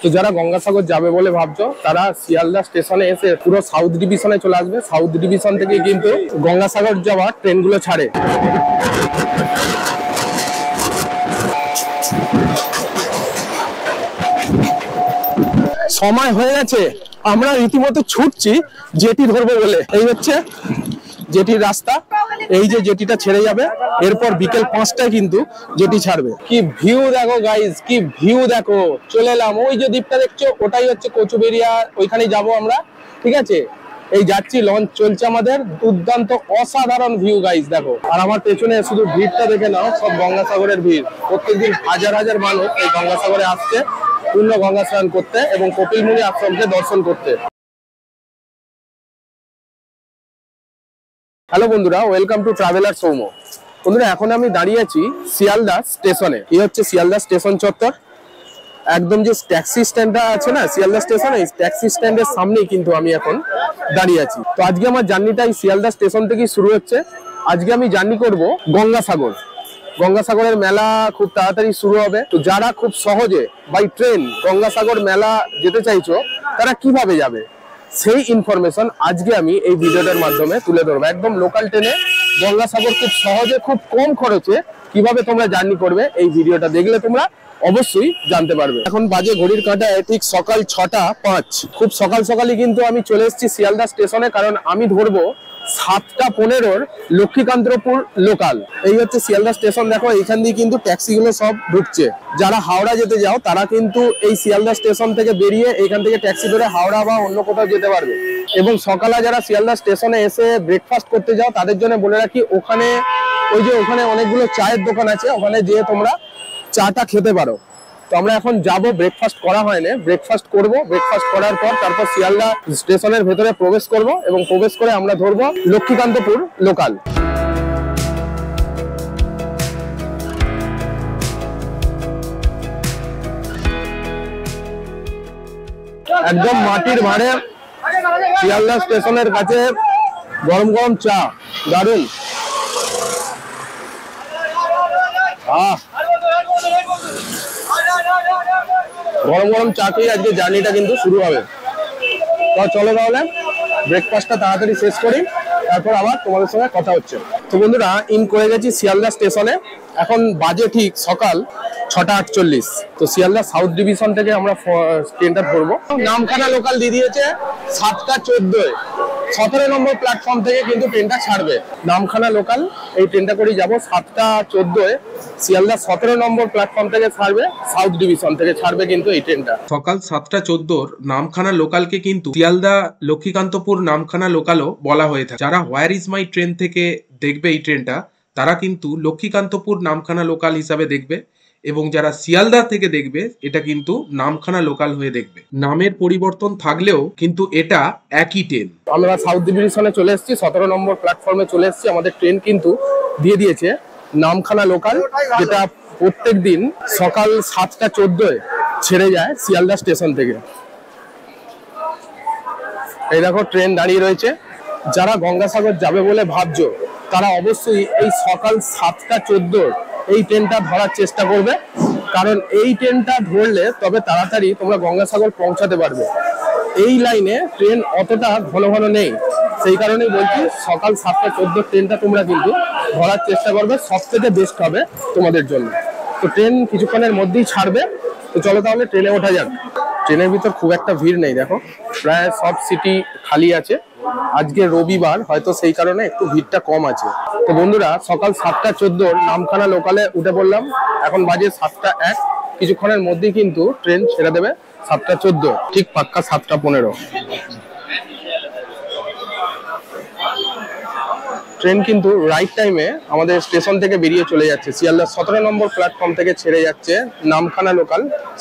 তো যারা গঙ্গাসাগর যাবে বলে ভাবছো তারা শিয়ালদা স্টেশনে এসে পুরো সাউথ ডিভিশনে চলে আসবে। সাউথ ডিভিশন থেকে কিন্তু গঙ্গাসাগর যাওয়ার ট্রেনগুলো ছাড়ে। সময় হয়ে গেছে, আমরা রীতিমতো ছুটছি জেটি ধরবো বলে। এই হচ্ছে জেটির রাস্তা, এই যে জেটিটা ছেড়ে যাবে, এরপর বিকেল 5টায় কিন্তু জেটি ছাড়বে। কি ভিউ দেখো গাইজ, কি ভিউ দেখো। চলে এলাম, ওই যে দ্বীপটা দেখছো ওটাই হচ্ছে কচুবেড়িয়া, ওইখানেই যাবো আমরা। ঠিক আছে, এই যাচ্ছি, লঞ্চ চলছে আমাদের। দুর্দান্ত অসাধারণ ভিউ গাইজ দেখো। আর আমার পেছনে শুধু ভিড়টা দেখে নাও, সব গঙ্গাসাগরের ভিড়। প্রত্যেকদিন হাজার হাজার মানুষ এই গঙ্গাসাগরে আসছে পূর্ণ গঙ্গা স্নান করতে এবং কপিলমুনি আশ্রমকে দর্শন করতে। হ্যালো বন্ধুরা, ওয়েলকাম টু ট্রাভেলার সৌম। বন্ধুরা, এখন আমি দাঁড়িয়ে আছি শিয়ালদা স্টেশনে। এই হচ্ছে শিয়ালদা স্টেশন চত্বর। একদম যে ট্যাক্সি স্ট্যান্ডটা আছে না শিয়ালদা স্টেশনে, এই ট্যাক্সি স্ট্যান্ডের সামনেই কিন্তু আমি এখন দাঁড়িয়ে আছি। তো আজকে আমার জার্নিটা এই শিয়ালদা স্টেশন থেকেই শুরু হচ্ছে। আজকে আমি জার্নি করব গঙ্গাসাগর। গঙ্গাসাগরের মেলা খুব তাড়াতাড়ি শুরু হবে। তো যারা খুব সহজে বাই ট্রেন গঙ্গাসাগর মেলা যেতে চাইছো তারা কিভাবে যাবে সেই ইনফরমেশন আজকে আমি এই ভিডিওটার মাধ্যমে তুলে ধরবো। একদম লোকাল ট্রেনে গঙ্গাসাগর খুব সহজে খুব কম খরচে কিভাবে তোমরা জার্নি করবে, এই ভিডিওটা দেখলে তোমরা অবশ্যই জানতে পারবে। এখন বাজে ঘড়ির কাঁটায় ঠিক সকাল 6টা 5। খুব সকাল সকালই কিন্তু আমি চলে এসেছি শিয়ালদা স্টেশনে, কারণ আমি ধরবো 7টা 15 লক্ষ্মীকান্তপুর লোকাল। এই হচ্ছে শিয়ালদা স্টেশন। দেখো, এখান দিয়ে কিন্তু ট্যাক্সিগুলো সব ঢুকছে। যারা হাওড়া যেতে যাও তারা কিন্তু এই শিয়ালদা স্টেশন থেকে বেরিয়ে এখান থেকে ট্যাক্সি ধরে হাওড়া বা অন্য কোথাও যেতে পারবে। এবং সকালে যারা শিয়ালদা স্টেশনে এসে ব্রেকফাস্ট করতে যাও তাদের জন্য বলে রাখি, ওখানে ওখানে অনেকগুলো চায়ের দোকান আছে, ওখানে যেয়ে তোমরা চাটা খেতে পারো। তো আমরা এখন যাব, ব্রেকফাস্ট করা হয়নি, ব্রেকফাস্ট করব। ব্রেকফাস্ট করার পর তারপর শিয়ালদা স্টেশনের ভেতরে প্রবেশ করব এবং প্রবেশ করে আমরা ধরবো লক্ষ্মীকান্তপুর লোকাল। একদম মাটির ভাড়ে শিয়ালদা স্টেশনের কাছে গরম গরম চা, দারুন। গরম গরম চা খেয়ে আজকে জার্নিটা কিন্তু শুরু হবে। তো চলো তাহলে ব্রেকফাস্টটা তাড়াতাড়ি শেষ করি, তারপর আবার তোমাদের সঙ্গে কথা হচ্ছে। তো বন্ধুরা, ইন করে গেছি শিয়ালদা স্টেশনে। এখন বাজে ঠিক সকাল 6টা 48। তো শিয়ালদা সাউথ ডিভিশন থেকে আমরা ট্রেনটা ধরবো। নামখানা লোকাল দিয়ে দিয়েছে 7টা 14। 17 নম্বর প্ল্যাটফর্ম থেকে কিন্তু ট্রেনটা ছাড়বে। নামখানা লোকাল এই ট্রেনটা করেই যাবো 7টা 14। শিয়ালদা 17 নম্বর প্ল্যাটফর্ম থেকে ছাড়বে, সাউথ ডিভিশন থেকে ছাড়বে কিন্তু এই ট্রেনটা। সকাল 7টা 14 নামখানা লোকালকে কিন্তু শিয়ালদা লক্ষ্মীকান্তপুর নামখানা লোকালও বলা হয়ে থাকে। যারা হোয়ার ইজ মাই ট্রেন থেকে দেখবে এই ট্রেনটা, তারা কিন্তু লক্ষ্মীকান্তপুর নামখানা লোকাল হিসাবে দেখবে, এবং যারা শিয়ালদা থেকে দেখবে এটা কিন্তু নামখানা লোকাল হয়ে দেখবে। নামের পরিবর্তন থাকলেও কিন্তু এটা একই ট্রেন। আমরা সাউথ ডিভিশনে চলে এসেছি, 17 নম্বর প্ল্যাটফর্মে চলে এসেছি। আমাদের ট্রেন কিন্তু দিয়ে দিয়েছে নামখানা লোকাল, যেটা প্রত্যেক দিন সকাল 7টা 14 ছেড়ে যায় শিয়ালদা স্টেশন থেকে। এই দেখো ট্রেন দাঁড়িয়ে রয়েছে। যারা গঙ্গাসাগর যাবে বলে ভাবছো তারা অবশ্যই এই সকাল 7টা 14 এই ট্রেনটা ধরার চেষ্টা করবে, কারণ এই ট্রেনটা ধরলে তবে তাড়াতাড়ি তোমরা গঙ্গাসাগর পৌঁছাতে পারবে। এই লাইনে ট্রেন অতটা ঘন ঘন নেই, সেই কারণেই বলছি সকাল 7টা 14 ট্রেনটা তোমরা কিন্তু ধরার চেষ্টা করবে, সব থেকে বেস্ট হবে তোমাদের জন্য। তো ট্রেন কিছুক্ষণের মধ্যেই ছাড়বে। তো চলো তাহলে ট্রেনে ওঠা যাক। ট্রেনের ভিতর খুব একটা ভিড় নেই, দেখো প্রায় সব সিটি খালি আছে। আজকে রবিবার, হয়তো সেই কারণে একটু ভিড়টা কম আছে। তো বন্ধুরা, সকাল 7টা 14 নামখানা লোকালে উঠে পড়লাম। এখন বাজে 7টা 1। কিছুক্ষণের মধ্যেই কিন্তু ট্রেন ছেড়ে দেবে 7টা 14, ঠিক পাক্কা 7টা 15। ট্রেন কিন্তু রাইট টাইমে আমাদের স্টেশন থেকে বেরিয়ে চলে যাচ্ছে। শিয়ালদা 17 নম্বর প্ল্যাটফর্ম থেকে ছেড়ে যাচ্ছে নামখানা লোকাল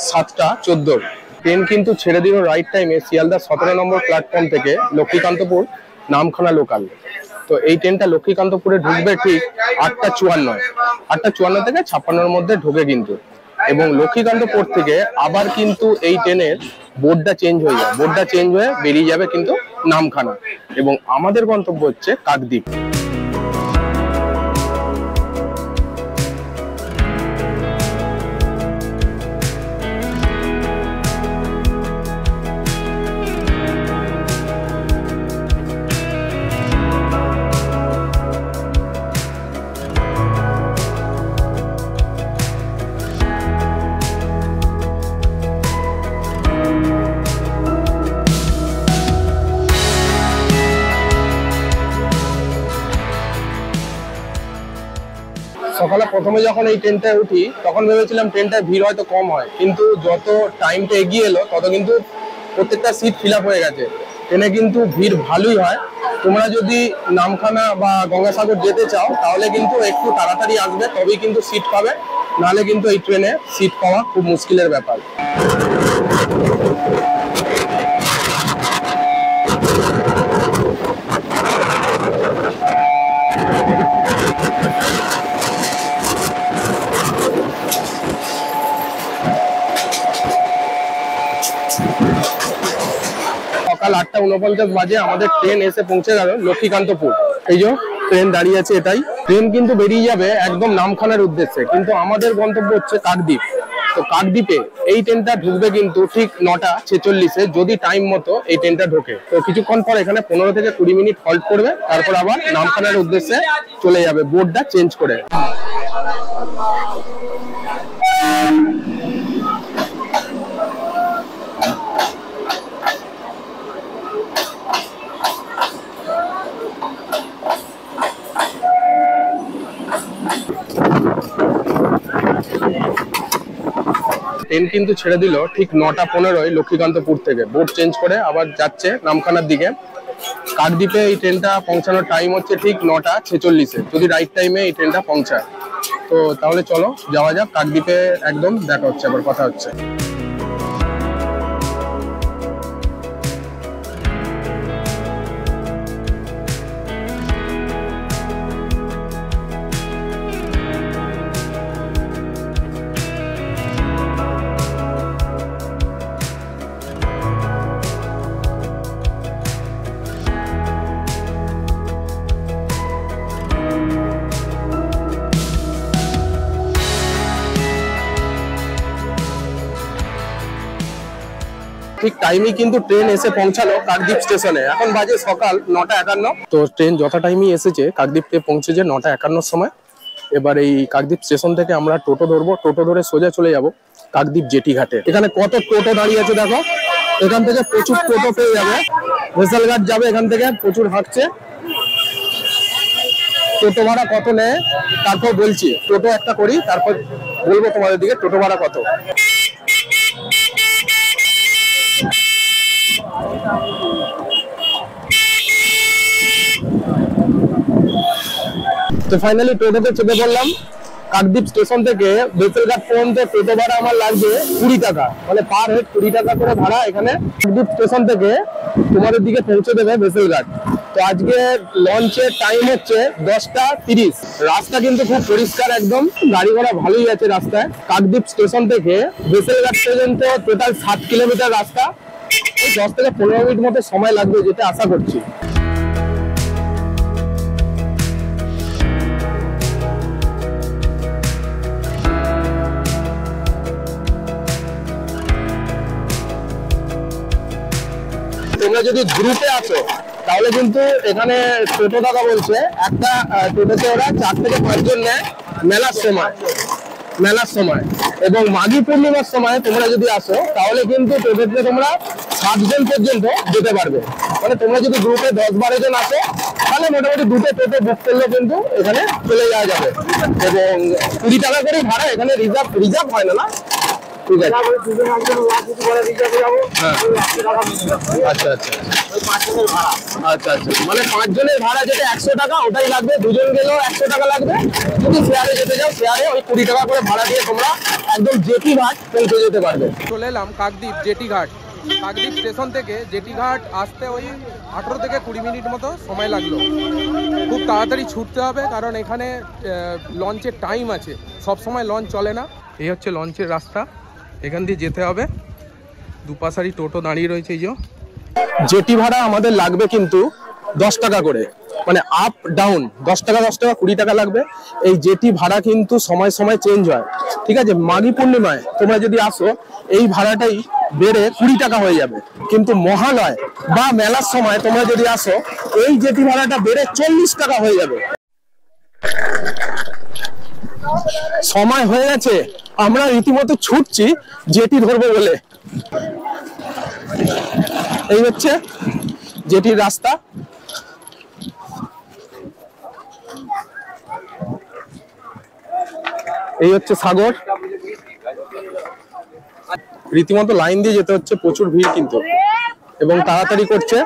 7টা 14। ট্রেন কিন্তু ছেড়ে দিল রাইট টাইমে শিয়ালদা 17 নম্বর প্ল্যাটফর্ম থেকে লক্ষ্মীকান্তপুর নামখানা লোকাল। তো এই ট্রেনটা লক্ষ্মীকান্তপুরে ঢুকবে ঠিক 8টা 54। 8টা 54 থেকে 56-র মধ্যে ঢুকে কিন্তু। এবং লক্ষ্মীকান্তপুর থেকে আবার কিন্তু এই ট্রেনের বোর্ডটা চেঞ্জ হয়ে যায়, বোর্ডটা চেঞ্জ হয়ে বেরিয়ে যাবে কিন্তু নামখানা, এবং আমাদের গন্তব্য হচ্ছে কাকদ্বীপ। প্রথমে যখন এই ট্রেনটায় উঠি তখন ভেবেছিলাম ট্রেনটায় ভিড় হয়তো কম হয়, কিন্তু যত টাইমটা এগিয়ে এলো তত কিন্তু প্রত্যেকটা সিট ফিল আপ হয়ে গেছে। ট্রেনে কিন্তু ভিড় ভালোই হয়। তোমরা যদি নামখানা বা গঙ্গাসাগর যেতে চাও তাহলে কিন্তু একটু তাড়াতাড়ি আসবে, তবেই কিন্তু সিট পাবে, নাহলে কিন্তু এই ট্রেনে সিট পাওয়া খুব মুশকিলের ব্যাপার। সকাল 8:49 বাজে আমাদের ট্রেন এসে পৌঁছে গেল লক্ষ্মীকান্তপুর। এই যে ট্রেন দাঁড়িয়ে আছে, এটাই ট্রেন কিন্তু বেরিয়ে যাবে একদম নামখানার উদ্দেশ্যে, কিন্তু আমাদের গন্তব্য হচ্ছে কাকদ্বীপ। তো কাকদ্বীপে এই ট্রেনটা ঢুকবে কিন্তু ঠিক 9:46-এ, যদি টাইম মতো এই ট্রেনটা ঢোকে। তো কিছুক্ষণ পর এখানে 15 থেকে 20 মিনিট হল্ট করবে, তারপর আবার নামখানার উদ্দেশ্যে চলে যাবে বোর্ডটা চেঞ্জ করে। ট্রেন কিন্তু ছেড়ে দিল ঠিক 9:15-য় লক্ষ্মীকান্তপুর থেকে, বোর্ড চেঞ্জ করে আবার যাচ্ছে নামখানার দিকে। কাকদ্বীপে এই ট্রেনটা পৌঁছানোর টাইম হচ্ছে ঠিক 9:46-এ, যদি রাইট টাইমে এই ট্রেনটা পৌঁছায়। তো তাহলে চলো যাওয়া যাক কাকদ্বীপে, একদম দেখা হচ্ছে, আবার কথা হচ্ছে। ঠিক টাইমে কিন্তু ট্রেন এসে পৌঁছালো কাকদ্বীপ স্টেশনে। এখন বাজে সকাল 9:51। তো ট্রেন যথা টাইমে এসেছে, কাকদ্বীপে পৌঁছেছে 9:51 সময়। এবার এই কাকদ্বীপ স্টেশন থেকে আমরা টোটো ধরবো, টোটো ধরে সোজা চলে যাব কাকদ্বীপ জেটি ঘাটে। এখানে কত টোটো দাঁড়িয়ে আছে দেখো, এখান থেকে প্রচুর টোটো পেয়ে যাবে। ভেসেল ঘাট যাবে এখান থেকে, প্রচুর হাঁটছে। টোটো ভাড়া কত নেয় তারপর বলছি, টোটো একটা করি তারপর বলবো তোমাদের দিকে টোটো ভাড়া কত। তো ফাইনালি টোটোতে চেপে পড়লাম। কাকদ্বীপ স্টেশন থেকে বেসেলঘাট পর্যন্ত টোটো ভাড়া আমার লাগবে 20 টাকা, মানে পার হেড 20 টাকা করে ভাড়া। এখানে কাকদ্বীপ স্টেশন থেকে তোমাদের দিকে পৌঁছে দেবে বেসেলঘাট। তো আজকে লঞ্চের টাইম হচ্ছে 10:30। রাস্তা কিন্তু খুব পরিষ্কার একদম, গাড়ি ঘোড়া ভালোই আছে রাস্তায়। কাকদ্বীপ স্টেশন থেকে বেসেলঘাট পর্যন্ত টোটাল 7 কিলোমিটার রাস্তা। এই 10 থেকে 15 মিনিট মতো সময় লাগবে যেটা আশা করছি। তোমরা যদি গ্রুপে আসো তাহলে কিন্তু এখানে টোটো দাদা বলছে একটা টোটোতে ওরা 4 থেকে 5 জন নেয় মেলার সময়। এবং মাঘী পূর্ণিমার সময় তোমরা যদি আসো তাহলে কিন্তু টোটোতে তোমরা 7 জন পর্যন্ত যেতে পারবে। মানে তোমরা যদি গ্রুপে 10-12 জন আসো তাহলে মোটামুটি দুটো টোটো বুক করলে কিন্তু এখানে চলে যাওয়া যাবে। এবং 20 টাকা করে ভাড়া, এখানে রিজার্ভ হয় না। ঠিক আছে, আচ্ছা আচ্ছা আচ্ছা আচ্ছা, মানে 5 জনের ভাড়া যেটা 100 টাকা ওটাই লাগবে, 2 জন গেলেও 100 টাকা লাগবে। যদি শেয়ারে যেতে যাও শেয়ারে ওই 20 টাকা করে ভাড়া দিয়ে তোমরা একদম জেটি ঘাট পৌঁছে যেতে পারবে। চলে এলাম কাকদ্বীপ জেটি ঘাট। কাকদ্বীপ স্টেশন থেকে জেটি ঘাট আসতে ওই 18 থেকে 20 মিনিট মতো সময় লাগলো। খুব তাড়াতাড়ি ছুটতে হবে কারণ এখানে লঞ্চের টাইম আছে, সব সময় লঞ্চ চলে না। এই হচ্ছে লঞ্চের রাস্তা, এখান দিয়ে যেতে হবে। দুপাশারি টোটো দাঁড়িয়ে রয়েছে। এই যে জেটি ভাড়া আমাদের লাগবে কিন্তু 10 টাকা করে, মানে আপ ডাউন 10 টাকা 20 টাকা লাগবে। এই জেটি ভাড়া কিন্তু সময় সময় চেঞ্জ হয়। ঠিক আছে, মাঘী পূর্ণিমায় তোমরা যদি আসো এই ভাড়াটাই বেড়ে 20 টাকা হয়ে যাবে, কিন্তু মহালয় বা মেলার সময় তোমরা যদি আসো এই জেটি ভাড়াটা বেড়ে 40 টাকা হয়ে যাবে। সময় হয়ে গেছে, আমরা রীতিমতো ছুটছি জেটি ধরবো বলে। এই হচ্ছে জেটির রাস্তা। এই হচ্ছে সাগর, রীতিমতো লাইন দিয়ে যেতে হচ্ছে, প্রচুর ভিড় কিন্তু, এবং তাড়াতাড়ি করছে,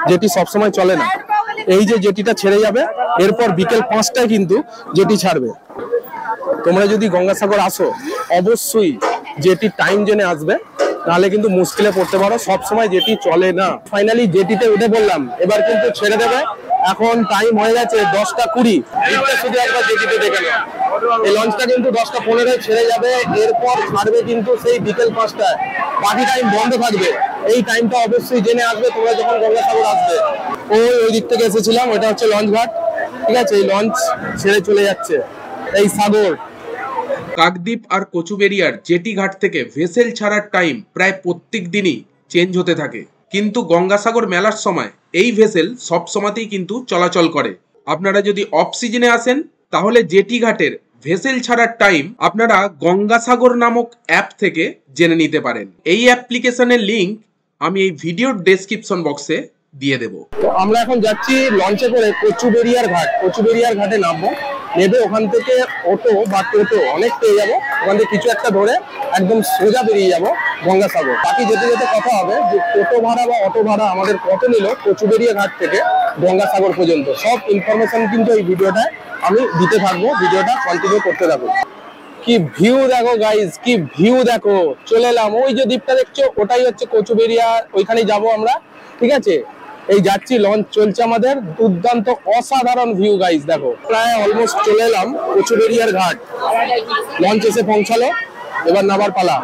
যেটি সবসময় চলে না। এই যে জেটিটা ছেড়ে যাবে, এরপর বিকেল 5টায় কিন্তু জেটি ছাড়বে। তোমরা যদি গঙ্গাসাগর আসো অবশ্যই জেটির টাইম জেনে আসবে, নাহলে কিন্তু মুশকিলে পড়তে পারো, সবসময় জেটি চলে না। ফাইনালি জেটিতে উঠে পড়লাম, এবার কিন্তু ছেড়ে দেবে। এখন টাইম হয়ে গেছে 10টা 20, শুধু একবার জেটিতে দেখে নাও। এই লঞ্চটা কিন্তু 10টা 15 ছেড়ে যাবে, এরপর ছাড়বে কিন্তু সেই বিকেল 5টায়, বাকি টাইম বন্ধ থাকবে। এই টাইমটা অবশ্যই জেনে আসবে তোমরা যখন গঙ্গাসাগর আসবে। ওই দিক থেকে এসেছিলাম, ওটা হচ্ছে লঞ্চ ঘাট, ঠিক আছে। এই লঞ্চ ছেড়ে চলে যাচ্ছে এই সাগর। কাকদ্বীপ আর কচুবেড়িয়ার জেটি ঘাট থেকে ভেসেল ছাড়ার টাইম প্রায় প্রত্যেক দিনই চেঞ্জ হতে থাকে, কিন্তু গঙ্গাসাগর মেলার সময় এই ভেসেল সব সময়তেই কিন্তু চলাচল করে। আপনারা যদি অফ সিজনে আসেন তাহলে জেটি ঘাটের ভেসেল ছাড়ার টাইম আপনারা গঙ্গাসাগর নামক অ্যাপ থেকে জেনে নিতে পারেন। এই অ্যাপ্লিকেশনের লিংক আমি এই ভিডিওর ডেসক্রিপশন বক্সে দিয়ে দেব। তো আমরা এখন যাচ্ছি লঞ্চে করে কচুবেড়িয়ার ঘাট। কচুবেড়িয়ার ঘাটে নামবো, নেবে ওখান থেকে অটো বা টোটো অনেক পেয়ে যাবো, ওখান থেকে কিছু একটা ধরে একদম সোজা বেরিয়ে যাবো গঙ্গাসাগর। বাকি যেতে যেতে কথা হবে যে টোটো ভাড়া বা অটো ভাড়া আমাদের কত নিল কচুবেড়িয়া ঘাট থেকে গঙ্গাসাগর পর্যন্ত। সব ইনফরমেশন কিন্তু এই ভিডিওটায় আমি দিতে থাকবো, ভিডিওটা কন্টিনিউ করতে থাকবো। কি ভিউ দেখো গাইজ, কি ভিউ দেখো। চলে এলাম, ওই যে দ্বীপটা দেখছো ওটাই হচ্ছে কচুবেড়িয়া, ওইখানেই যাবো আমরা, ঠিক আছে। এই যাচ্ছি, লঞ্চ চলছে আমাদের, দুর্দান্ত অসাধারণ ভিউ গাইজ দেখো। প্রায় অলমোস্ট চলে এলাম কচুবেড়িয়ার ঘাট, লঞ্চ এসে পৌঁছালো, এবার নামার পালা।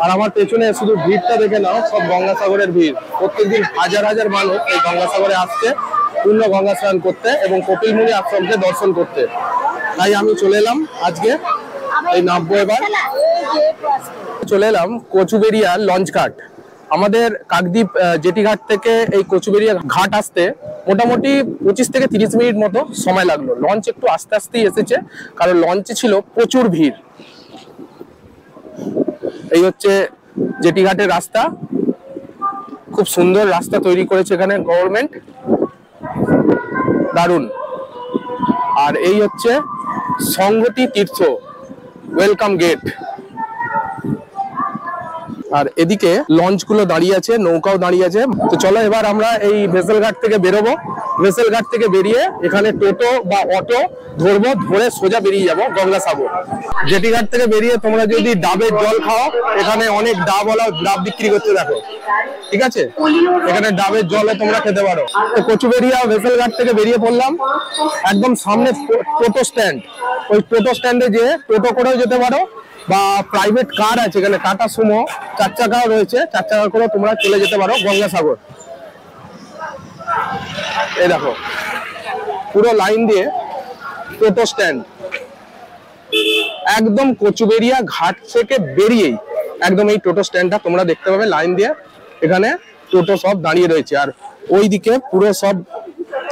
আর আমার পেছনে শুধু ভিড়টা দেখে নাও, সব গঙ্গাসাগরের ভিড়। প্রত্যেকদিন হাজার হাজার মানুষ এই গঙ্গাসাগরে আসছে পূর্ণ গঙ্গা স্নান করতে এবং কপিলমুনি আশ্রমকে দর্শন করতে। তাই আমি চলে এলাম আজকে, এই নামবো এবার। চলে এলাম কচুবেড়িয়া লঞ্চ ঘাট। আমাদের কাকদ্বীপ জেটি ঘাট থেকে এই কচুবেড়িয়া ঘাট আসতে মোটামুটি 25 থেকে 30 মিনিট মতো সময় লাগলো। লঞ্চ একটু আস্তে আস্তেই এসেছে, কারণ লঞ্চে ছিল প্রচুর ভিড়। এই হচ্ছে জেটি ঘাটের রাস্তা, খুব সুন্দর রাস্তা তৈরি করেছে এখানে গভর্নমেন্ট, দারুণ। আর এই হচ্ছে সংঘটি তীর্থ ওয়েলকাম গেট। আর এদিকে লঞ্চ গুলো দাঁড়িয়ে আছে, নৌকাও দাঁড়িয়ে আছে। তো চলো এবার আমরা এই ভেসেল ঘাট থেকে বেরোবো। ভেসেল ঘাট থেকে বেরিয়ে এখানে টোটো বা অটো ধরবো, ধরে সোজা বেরিয়ে যাবো গঙ্গাসাগর। জেটি ঘাট থেকে বেরিয়ে তোমরা যদি ডাবের জল খাও, এখানে অনেক ডাবওয়ালা ডাব বিক্রি করতে দেখো, ঠিক আছে। এখানে ডাবের জলে তোমরা খেতে পারো। তো কচুবেড়িয়া ভেসেল ঘাট থেকে বেরিয়ে পড়লাম, একদম সামনে টোটো স্ট্যান্ড। ওই টোটো স্ট্যান্ডে যে টোটো করেও যেতে পারো, বা প্রাইভেট কার আছে এখানে, টাটা সুমো 4 চাকাও রয়েছে, 4 চাকা করে তোমরা চলে যেতে পারো গঙ্গাসাগর। এই দেখো পুরো লাইন দিয়ে টোটো স্ট্যান্ড, একদম কচুবেড়িয়া ঘাট থেকে বেরিয়েই একদম এই টোটো স্ট্যান্ডটা তোমরা দেখতে পাবে। লাইন দিয়ে এখানে টোটো সব দাঁড়িয়ে রয়েছে, আর ওইদিকে পুরো সব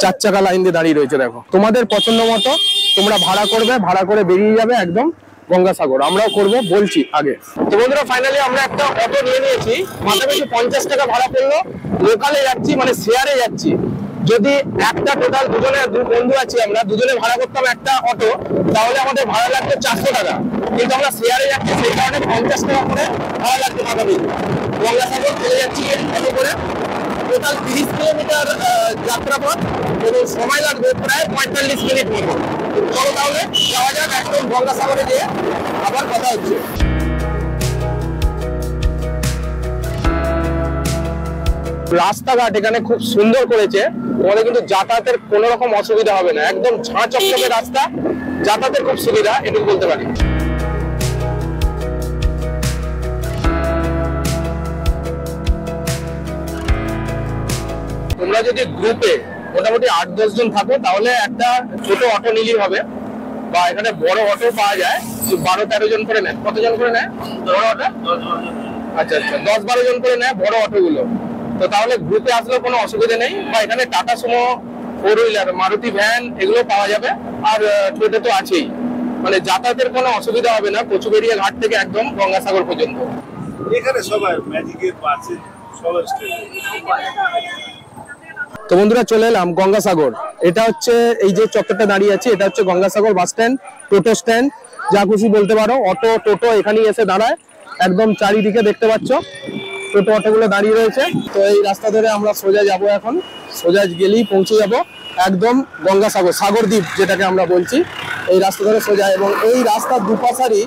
4 চাকা লাইন দিয়ে দাঁড়িয়ে রয়েছে। দেখো তোমাদের পছন্দ মতো তোমরা ভাড়া করবে, ভাড়া করে বেরিয়ে যাবে একদম গঙ্গাসাগর। আমরাও করবো বলছি আগে। তো বন্ধুরা ফাইনালি আমরা একটা অটো নিয়ে নিয়েছি, মাথা পিছু 50 টাকা ভাড়া পড়লো। লোকালে যাচ্ছি, মানে শেয়ারে যাচ্ছি। যদি একটা টোটাল দুজনে, দু বন্ধু আছি আমরা, দুজনে ভাড়া করতাম একটা অটো, তাহলে আমাদের ভাড়া লাগতো 400 টাকা। কিন্তু আমরা শেয়ারে যাচ্ছি, সেই কারণে 50 টাকা করে ভাড়া লাগতো মাথা পিছু। গঙ্গাসাগর চলে যাচ্ছি অটো করে, টোটাল 30 কিলোমিটার যাত্রাপথ এবং সময় লাগবে প্রায় 45 মিনিট মতো। চলো তাহলে যাওয়া যাক, একদম গঙ্গাসাগরে গিয়ে আবার কথা হচ্ছে। রাস্তাঘাট এখানে খুব সুন্দর করেছে, তোমাদের কিন্তু যাতায়াতের কোনো রকম অসুবিধা হবে না, একদম ঝাঁ চকচকে রাস্তা, যাতায়াতের খুব সুবিধা, এটুকু বলতে পারি। তোমরা যদি গ্রুপে মোটামুটি 8-10 জন থাকো, তাহলে একটা ছোট অটো নিলেই হবে, বা এখানে বড় অটো পাওয়া যায়, 12-13 জন করে নেয়। কতজন করে নেয় বড় অটো? আচ্ছা আচ্ছা, 10-12 জন করে নেয় বড় অটো গুলো। তো তাহলে গ্রুপে আসলেও কোনো অসুবিধা নেই, বা এখানে tata Sumo, 4 wheeler, Maruti van এগুলো পাওয়া যাবে, আর টোটো তো আছেই। মানে যাতায়াতের কোনো অসুবিধা হবে না কচুবেড়িয়া ঘাট থেকে একদম গঙ্গাসাগর পর্যন্ত। এখানে সবাই ম্যাজিকের আছে, সবার তো বন্ধুরা চলে এলাম গঙ্গাসাগর। এটা হচ্ছে এই যে চত্বরটা দাঁড়িয়ে আছে, এটা হচ্ছে গঙ্গাসাগর বাস স্ট্যান্ড, টোটো স্ট্যান্ড। যা খুশি বলতে পারো। অটো টোটো এখানেই এসে দাঁড়ায়, একদম চারিদিকে দেখতে পাচ্ছ টোটো অটোগুলো দাঁড়িয়ে রয়েছে। তো এই রাস্তা ধরে আমরা সোজা যাব, এখন সোজা গেলেই পৌঁছে যাব একদম গঙ্গাসাগর, সাগরদ্বীপ যেটাকে আমরা বলছি, এই রাস্তা ধরে সোজা। এবং এই রাস্তার দুপাশারই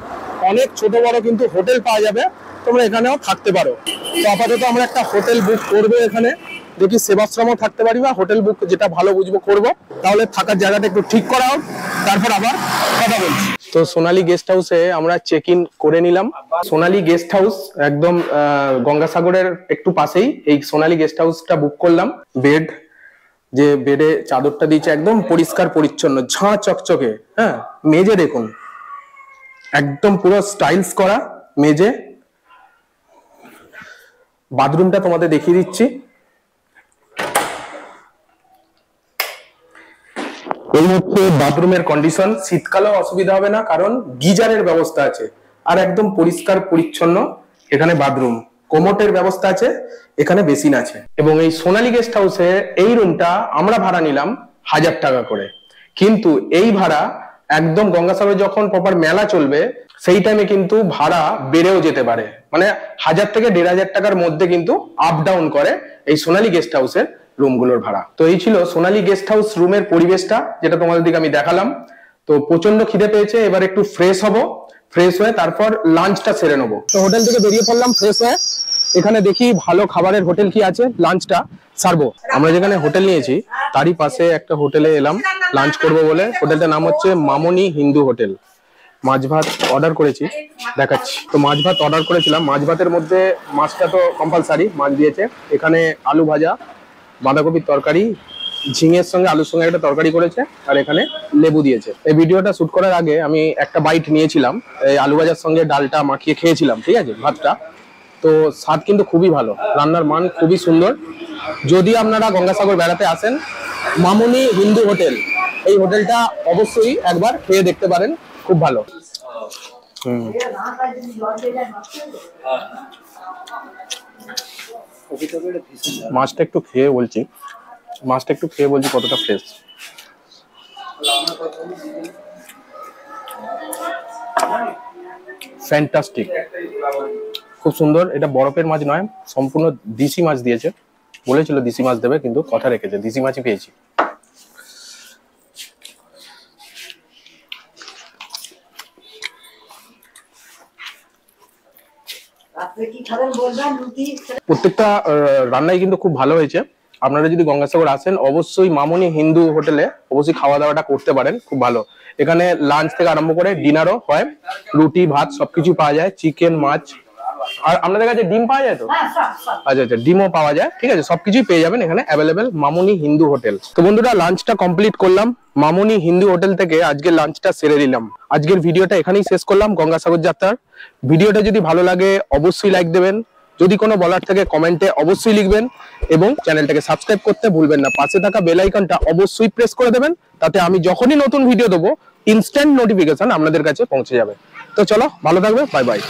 অনেক ছোট বড় কিন্তু হোটেল পাওয়া যাবে, তোমরা এখানেও থাকতে পারো। তো আপাতত আমরা একটা হোটেল বুক করবো এখানে, দেখি সেবাশ্রমও থাকতে পারি বা হোটেল বুক যেটা ভালো বুঝবো করবো। তাহলে থাকার জায়গাটা একটু ঠিক করা হোক, তারপর আবার কথা বলছি। তো সোনালী গেস্ট হাউসে আমরা চেক ইন করে নিলাম। সোনালী গেস্ট হাউস একদম গঙ্গাসাগরের একটু পাশেই এই সোনালী গেস্ট হাউসটা বুক করলাম। বেড, যে বেডে চাদরটা দিয়েছে একদম পরিষ্কার পরিচ্ছন্ন, ঝাঁ চকচকে। হ্যাঁ, মেজে দেখুন একদম পুরো স্টাইলস করা মেজে। বাথরুমটা তোমাদের দেখিয়ে দিচ্ছি। এই হচ্ছে বাথরুমের কন্ডিশন। শীতকালেও অসুবিধা হবে না, কারণ গিজারের ব্যবস্থা আছে, আর একদম পরিষ্কার পরিচ্ছন্ন এখানে বাথরুম। কোমোটের ব্যবস্থা আছে, এখানে বেসিন আছে। এবং এই সোনালী গেস্ট হাউসে এই রুমটা আমরা ভাড়া নিলাম 1000 টাকা করে। কিন্তু এই ভাড়া একদম গঙ্গাসাগরে যখন প্রপার মেলা চলবে সেই টাইমে কিন্তু ভাড়া বেড়েও যেতে পারে, মানে 1000 থেকে 1500 টাকার মধ্যে কিন্তু আপ ডাউন করে এই সোনালী গেস্ট হাউসের রুমগুলোর ভাড়া। তো এই ছিল সোনালী গেস্ট হাউস রুমের পরিবেশটা, যেটা তোমাদের দিকে আমি দেখালাম। তো প্রচন্ড খিদে পেয়েছে, এবার একটু ফ্রেশ হব, ফ্রেশ হয়ে তারপর লাঞ্চটা সেরে নেবো। তো হোটেল থেকে বেরিয়ে পড়লাম ফ্রেশ হয়ে, এখানে দেখি ভালো খাবারের হোটেল কি আছে, লাঞ্চটা সারবো। আমরা যেখানে হোটেল নিয়েছি তারই পাশে একটা হোটেলে এলাম লাঞ্চ করব বলে। হোটেলটার নাম হচ্ছে মামনি হিন্দু হোটেল। মাছ ভাত অর্ডার করেছি, দেখাচ্ছি। তো মাছ ভাত অর্ডার করেছিলাম, মাছ ভাতের মধ্যে মাছটা তো কম্পালসারি, মাছ দিয়েছে। এখানে আলু ভাজা, বাঁধাকপির তরকারি, ঝিঙের সঙ্গে আলুর সঙ্গে একটা তরকারি করেছে, আর এখানে লেবু দিয়েছে। এই ভিডিওটা শুট করার আগে আমি একটা বাইট নিয়েছিলাম, এই আলু ভাজার সঙ্গে ডালটা মাখিয়ে খেয়েছিলাম, ঠিক আছে, ভাতটা। তো স্বাদ কিন্তু খুবই ভালো, রান্নার মান খুবই সুন্দর। যদি আপনারা গঙ্গাসাগর বেড়াতে আসেন, মামনি হিন্দু হোটেল, এই হোটেলটা অবশ্যই একবার খেয়ে দেখতে পারেন, খুব ভালো। মাছটা একটু খেয়ে বলছি, কতটা ফ্রেশ। ফ্যান্টাস্টিক, খুব সুন্দর। এটা বরফের মাছ নয়, সম্পূর্ণ দেশি মাছ দিয়েছে। বলেছিল দেশি মাছ দেবে, কিন্তু কথা রেখেছে, দেশি মাছই পেয়েছি। প্রত্যেকটা রান্নাই কিন্তু খুব ভালো হয়েছে। আপনারা যদি গঙ্গাসাগর আসেন, অবশ্যই মামনি হিন্দু হোটেলে অবশ্যই খাওয়া দাওয়াটা করতে পারেন, খুব ভালো। এখানে লাঞ্চ থেকে আরম্ভ করে ডিনারও হয়, রুটি ভাত সবকিছু পাওয়া যায়, চিকেন মাছ। আর আপনাদের কাছে ডিম পাওয়া যায় তো? আচ্ছা আচ্ছা, ডিমও পাওয়া যায়, ঠিক আছে, সবকিছুই পেয়ে যাবেন এখানে অ্যাভেলেবেল মামনি হিন্দু হোটেল। তো বন্ধুরা, লাঞ্চটা কমপ্লিট করলাম মামনি হিন্দু হোটেল থেকে, আজকের লাঞ্চটা সেরে দিলাম। আজকের ভিডিওটা এখানেই শেষ করলাম গঙ্গাসাগর যাত্রার। ভিডিওটা যদি ভালো লাগে অবশ্যই লাইক দেবেন, যদি কোনো বলার থাকে কমেন্টে অবশ্যই লিখবেন, এবং চ্যানেলটাকে সাবস্ক্রাইব করতে ভুলবেন না। পাশে থাকা বেল আইকনটা অবশ্যই প্রেস করে দেবেন, তাতে আমি যখনই নতুন ভিডিও দেবো ইনস্ট্যান্ট নোটিফিকেশন আপনাদের কাছে পৌঁছে যাবে। তো চলো, ভালো থাকবে, বাই বাই।